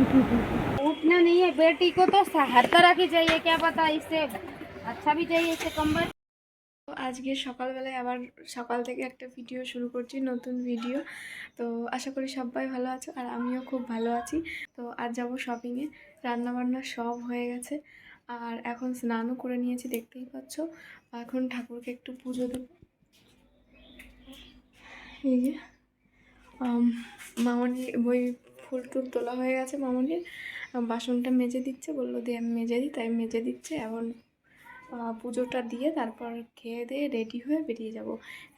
उठना नहीं है बेटी को तो हर तरह की चाहिए, क्या पता इससे अच्छा भी चाहिए, इससे कम्बल। তো আজকে সকালবেলায় আবার সকাল থেকে একটা ভিডিও শুরু করছি, নতুন ভিডিও। তো আশা করি সবাই ভালো আছো, আর আমিও খুব ভালো আছি। তো আজ যাবো শপিংয়ে, রান্নাবান্না সব হয়ে গেছে, আর এখন স্নানও করে নিয়েছি, দেখতেই পাচ্ছ। এখন ঠাকুরকে একটু পুজো দেবো। এই যে মামনি ওই ফুল টুল তোলা হয়ে গেছে, মামনির বাসনটা মেজে দিচ্ছে, বললো দিয়ে আমি মেজে দিই, তাই মেজে দিচ্ছে। এখন পুজোটা দিয়ে তারপর খেয়ে দিয়ে রেডি হয়ে বেরিয়ে যাব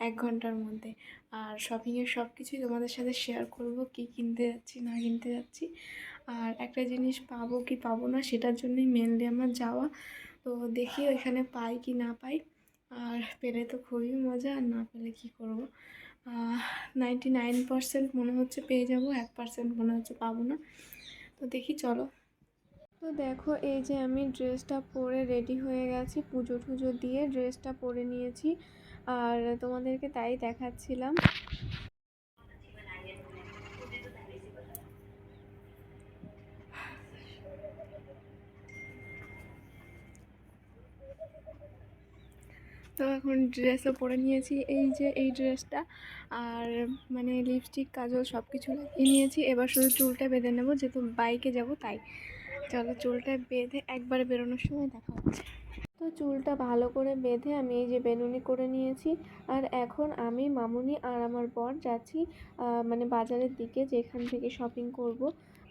1 ঘন্টার মধ্যে। আর শপিংয়ের সব কিছুই তোমাদের সাথে শেয়ার করব, কি কিনতে যাচ্ছি না কিনতে যাচ্ছি, আর একটা জিনিস পাবো কি পাবো না সেটার জন্যই মেনলি আমার যাওয়া। তো দেখি ওইখানে পাই কি না পাই, আর পেলে তো খুবই মজা, আর না পেলে কী করবো। 99% মনে হচ্ছে পেয়ে যাব, 1% মনে হচ্ছে পাবো না। তো দেখি, চলো। তো দেখো, এই যে আমি ড্রেসটা পরে রেডি হয়ে গেছি, পুজো টুজো দিয়ে ড্রেসটা পরে নিয়েছি, আর তোমাদেরকে তাই দেখাচ্ছিলাম। তো এখন ড্রেসও পরে নিয়েছি, এই যে এই ড্রেসটা, আর মানে লিপস্টিক কাজল সব কিছু লাগিয়ে নিয়েছি। এবার শুধু চুলটা বেঁধে নেবো, যেহেতু বাইকে যাব তাই। চলো চুলটা বেঁধে একবারে বেরোনোর সময় দেখা হচ্ছে। তো চুলটা ভালো করে বেঁধে আমি এই যে বেনুনি করে নিয়েছি, আর এখন আমি, মামুনি আর আমার বর যাচ্ছি মানে বাজারের দিকে, যেখান থেকে শপিং করব।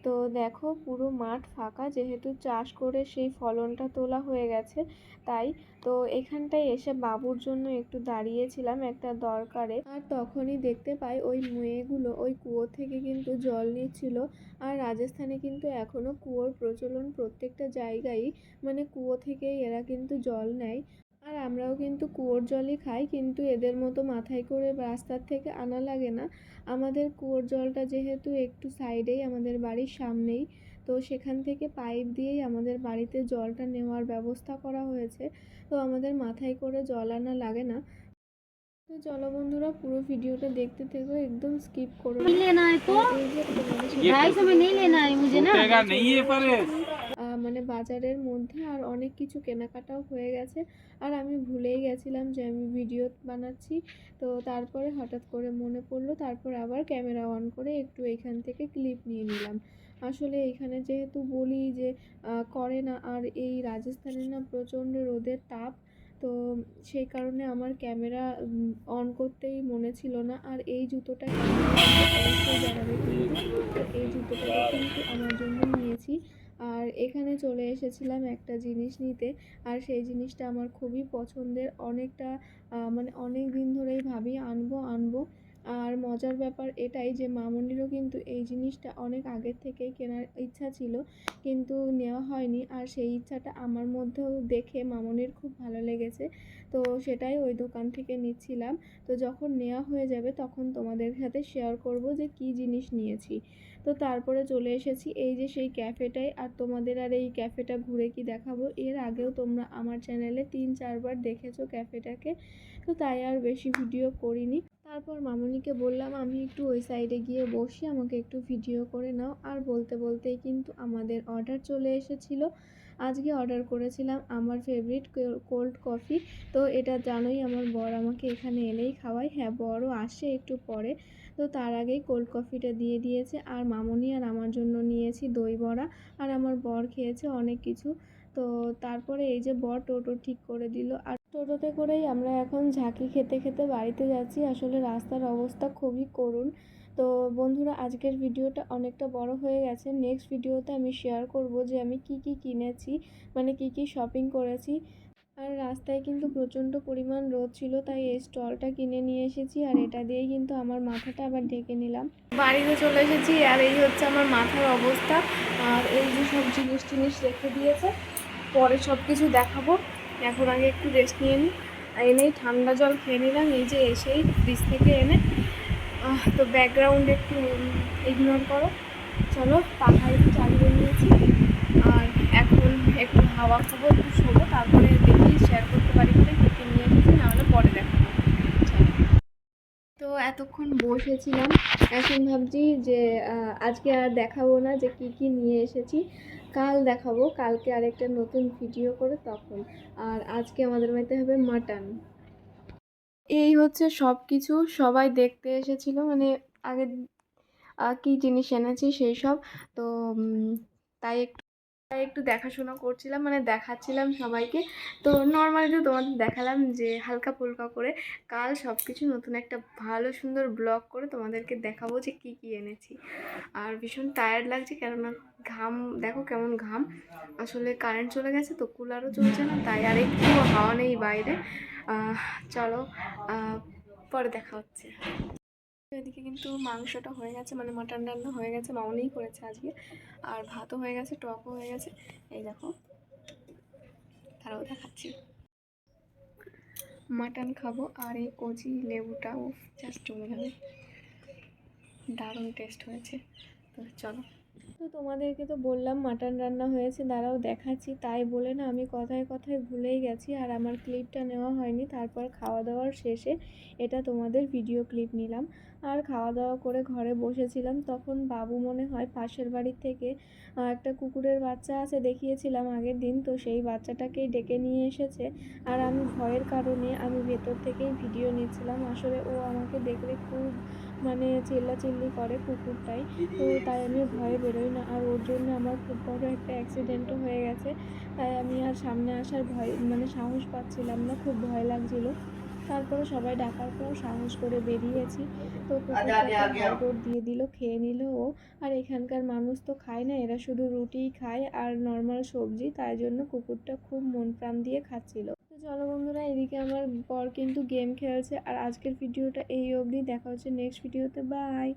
তো দেখো পুরো মাঠ ফাঁকা, যেহেতু চাষ করে সেই ফলনটা তোলা হয়ে গেছে তাই। তো এখানটায় এসে বাবুর জন্য একটু দাঁড়িয়েছিলাম একটা দরকারে, আর তখনই দেখতে পাই ওই মেয়েগুলো ওই কুয়ো থেকে কিন্তু জল নিচ্ছিল। আর রাজস্থানে কিন্তু এখনও কুয়োর প্রচলন প্রত্যেকটা জায়গায়, মানে কুয়ো থেকেই এরা কিন্তু জল নেয়। আর আমরাও কিন্তু কুয়োর জলই খাই, কিন্তু এদের মতো মাথায় করে রাস্তার থেকে আনা লাগে না। আমাদের কুয়োর জলটা যেহেতু একটু সাইডেই, আমাদের বাড়ির সামনেই, তো সেখান থেকে পাইপ দিয়েই আমাদের বাড়িতে জলটা নেওয়ার ব্যবস্থা করা হয়েছে। তো আমাদের মাথায় করে জল আনা লাগে না। তো চলো বন্ধুরা, পুরো ভিডিওটা দেখতে থেকো, একদম স্কিপ করো না। মানে বাজারের মধ্যে আর অনেক কিছু কেনাকাটাও হয়ে গেছে, আর আমি ভুলেই গেছিলাম যে আমি ভিডিও বানাচ্ছি। তো তারপরে হঠাৎ করে মনে পড়লো, তারপর আবার ক্যামেরা অন করে একটু এখান থেকে ক্লিপ নিয়ে নিলাম। আসলে এখানে যেহেতু বলি যে করে না, আর এই রাজস্থানে না প্রচণ্ড রোদের তাপ, তো সেই কারণে আমার ক্যামেরা অন করতেই মনে ছিল না। আর এই জুতোটা অবশ্যই জানাবে কিন্তু, তো এই জুতোটা কিন্তু আমার জন্য নিয়েছি। আর এখানে চলে এসেছিলাম একটা জিনিস নিতে, আর সেই জিনিসটা আমার খুবই পছন্দের, অনেকটা মানে অনেক দিন ধরেই ভাবি আনবো আনবো। আর মজার ব্যাপার এটাই যে মামনিরও কিন্তু এই জিনিসটা অনেক আগের থেকেই কেনার ইচ্ছা ছিল, কিন্তু নেওয়া হয়নি। আর সেই ইচ্ছাটা আমার মধ্যেও দেখে মামনির খুব ভালো লেগেছে, তো সেটাই ওই দোকান থেকে নিচ্ছিলাম। তো যখন নেওয়া হয়ে যাবে তখন তোমাদের সাথে শেয়ার করব যে কী জিনিস নিয়েছি। তো তারপরে চলে এসেছি এই যে সেই ক্যাফেটায়, আর তোমাদের আর এই ক্যাফেটা ঘুরে কি দেখাবো, এর আগেও তোমরা আমার চ্যানেলে 3-4 বার দেখেছো ক্যাফেটাকে, তো তাই আর বেশি ভিডিও করিনি। তারপর মামনিকে বললাম আমি একটু ওই সাইডে গিয়ে বসি, আমাকে একটু ভিডিও করে নাও। আর বলতে বলতেই কিন্তু আমাদের অর্ডার চলে এসেছিলো। আজকে অর্ডার করেছিলাম আমার ফেভারিট কোল্ড কফি। তো এটা জানোই আমার বর আমাকে এখানে এলেই খাওয়ায়, হ্যাঁ বরও আসে একটু পরে। তো তার আগেই কোল্ড কফিটা দিয়ে দিয়েছে, আর মামনি আর আমার জন্য নিয়েছি দই বড়া, আর আমার বর খেয়েছে অনেক কিছু। তো তারপরে এই যে বর টোটো ঠিক করে দিল, আর টোটোতে করেই আমরা এখন ঝাঁকি খেতে খেতে বাড়িতে যাচ্ছি। আসলে রাস্তার অবস্থা খুবই করুণ। তো বন্ধুরা, আজকের ভিডিওটা অনেকটা বড় হয়ে গেছে, নেক্সট ভিডিওতে আমি শেয়ার করব যে আমি কি কি কিনেছি, মানে কি কি শপিং করেছি। আর রাস্তায় কিন্তু প্রচণ্ড পরিমাণ রোদ ছিল, তাই এই স্টলটা কিনে নিয়ে এসেছি, আর এটা দিয়েই কিন্তু আমার মাথাটা আবার ঢেকে নিলাম। বাড়িতে চলে এসেছি, আর এই হচ্ছে আমার মাথার অবস্থা। আর এই যে সব জিনিস রেখে দিয়েছে, পরে সব কিছু দেখাবো, এখন আগে একটু রেস্ট নিয়ে নিই। এনেই ঠান্ডা জল খেয়ে নিলাম, এই যে এসেই ফ্রিজ থেকে এনে। তো ব্যাকগ্রাউন্ড একটু ইগনোর করো। চলো, পাখা একটু চালিয়ে নিয়েছি, আর এখন একটু হাওয়া খাবো, একটু শোবো, তারপরে দেখি শেয়ার করতে পারি কিনা কী কী নিয়ে এসেছি, নাহলে পরে দেখাবো। তো এতক্ষণ বসেছিলাম, এখন ভাবছি যে আজকে আর দেখাবো না যে কি কি নিয়ে এসেছি, কাল দেখাবো, কালকে আরেকটা নতুন ভিডিও করে তখন। আর আজকে আমাদের বাড়িতে হবে মাটন। এই হচ্ছে সব কিছু, সবাই দেখতে এসেছিল, মানে আগে কি জিনিস এনেছি সেই সব। তো তাই একটু দেখাশোনা করছিলাম, মানে দেখাচ্ছিলাম সবাইকে। তো নর্মালি তো তোমাদের দেখালাম যে হালকা ফুলকা করে, কাল সব কিছু নতুন একটা ভালো সুন্দর ব্লগ করে তোমাদেরকে দেখাবো যে কি কি এনেছি। আর ভীষণ টায়ার্ড লাগছে, কেননা ঘাম দেখো কেমন ঘাম, আসলে কারেন্ট চলে গেছে তো কুলারও চলছে না, তাই আর একটু হাওয়া নেই বাইরে। চলো পরে দেখা হচ্ছে। এদিকে কিন্তু মাংসটা হয়ে গেছে, মানে মাটন রান্না হয়ে গেছে, মামনিই করেছে আজকে। আর ভাতও হয়ে গেছে, টকও হয়ে গেছে, এই দেখো তারাও দেখাচ্ছি। মাটন খাবো আর এই কচি লেবুটাও জাস্ট জমে যাবে, দারুণ টেস্ট হয়েছে। তো চলো, তো তোমাদেরকে তো বললাম মাটন রান্না হয়েছে, দাঁড়াও দেখাচ্ছি, তাই বলে না আমি কথায় কথায় ভুলেই গেছি আর আমার ক্লিপটা নেওয়া হয়নি। তারপর খাওয়া দাওয়ার শেষে এটা তোমাদের ভিডিও ক্লিপ নিলাম। আর খাওয়া দাওয়া করে ঘরে বসেছিলাম, তখন বাবু মনে হয় পাশের বাড়ির থেকে একটা কুকুরের বাচ্চা আছে দেখিয়েছিলাম আগের দিন, তো সেই বাচ্চাটাকেই ডেকে নিয়ে এসেছে। আর আমি ভয়ের কারণে আমি ভেতর থেকেই ভিডিও নিচ্ছিলাম, আসলে ও আমাকে দেখলে খুব মানে চিল্লাচিল্লি করে কুকুরটাই, তো তাই আমি ভয়ে বেরোই না। আর ওর জন্য আমার খুব বড় একটা অ্যাক্সিডেন্টও হয়ে গেছে, তাই আমি আর সামনে আসার ভয় মানে সাহস পাচ্ছিলাম না, খুব ভয় লাগছিল। তারপরে সবাই ডাকার পর সাহস করে বেরিয়েছি। তো কুকুরটাকে হাড়গোড় দিয়ে দিল, খেয়ে নিল ও। আর এখানকার মানুষ তো খায় না, এরা শুধু রুটিই খায় আর নর্মাল সবজি, তাই জন্য কুকুরটা খুব মন প্রাণ দিয়ে খাচ্ছিল। তো চলো বন্ধুরা, এদিকে আমার বর কিন্তু গেম খেলছে। আর আজকের ভিডিওটা এই অবধি, দেখা হচ্ছে নেক্সট ভিডিওতে, বাই।